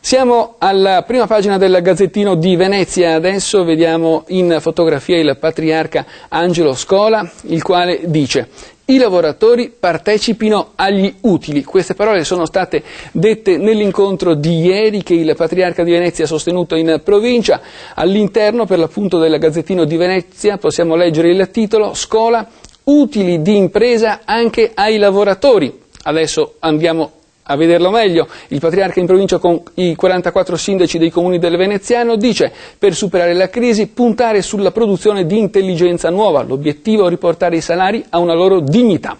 Siamo alla prima pagina del Gazzettino di Venezia, adesso vediamo in fotografia il patriarca Angelo Scola, il quale dice: i lavoratori partecipino agli utili. Queste parole sono state dette nell'incontro di ieri che il patriarca di Venezia ha sostenuto in provincia. All'interno, per l'appunto, del Gazzettino di Venezia possiamo leggere il titolo: Scola, utili di impresa anche ai lavoratori. Adesso andiamo a vederlo meglio. Il patriarca in provincia con i 44 sindaci dei comuni del Veneziano dice: per superare la crisi puntare sulla produzione di intelligenza nuova, l'obiettivo è riportare i salari a una loro dignità.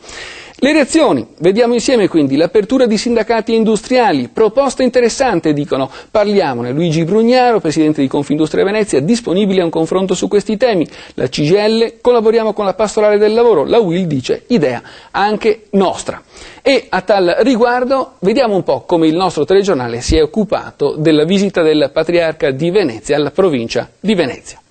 Le reazioni, vediamo insieme quindi l'apertura di sindacati industriali, proposta interessante dicono, parliamone. Luigi Brugnaro, presidente di Confindustria Venezia, disponibile a un confronto su questi temi. La CGIL, collaboriamo con la pastorale del lavoro. La UIL dice, idea anche nostra. E a tal riguardo vediamo un po' come il nostro telegiornale si è occupato della visita del patriarca di Venezia alla provincia di Venezia.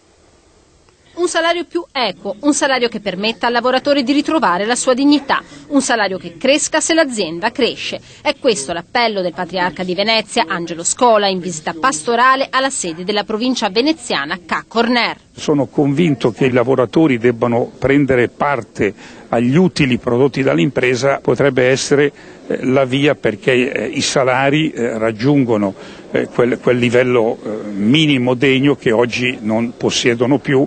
Un salario più equo, un salario che permetta al lavoratore di ritrovare la sua dignità, un salario che cresca se l'azienda cresce. È questo l'appello del patriarca di Venezia, Angelo Scola, in visita pastorale alla sede della provincia veneziana Ca' Corner. Sono convinto che i lavoratori debbano prendere parte agli utili prodotti dall'impresa, potrebbe essere la via perché i salari raggiungono quel livello minimo degno che oggi non possiedono più.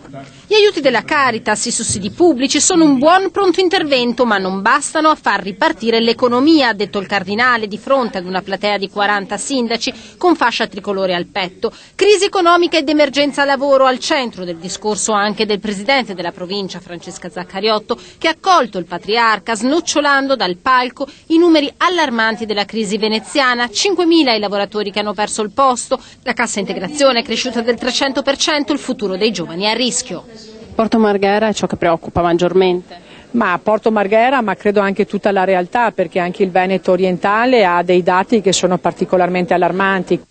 Gli aiuti della Caritas, i sussidi pubblici sono un buon pronto intervento, ma non bastano a far ripartire l'economia, ha detto il cardinale di fronte ad una platea di 40 sindaci con fascia tricolore al petto. Crisi economica ed emergenza lavoro al centro del discorso anche del presidente della provincia, Francesca Zaccariotto, che ha accolto il patriarca snocciolando dal palco i numeri allarmanti della crisi veneziana, 5.000 i lavoratori che hanno perso il posto, la cassa integrazione è cresciuta del 300%, il futuro dei giovani è a rischio. Porto Marghera è ciò che preoccupa maggiormente? Ma Porto Marghera, ma credo anche tutta la realtà, perché anche il Veneto orientale ha dei dati che sono particolarmente allarmanti.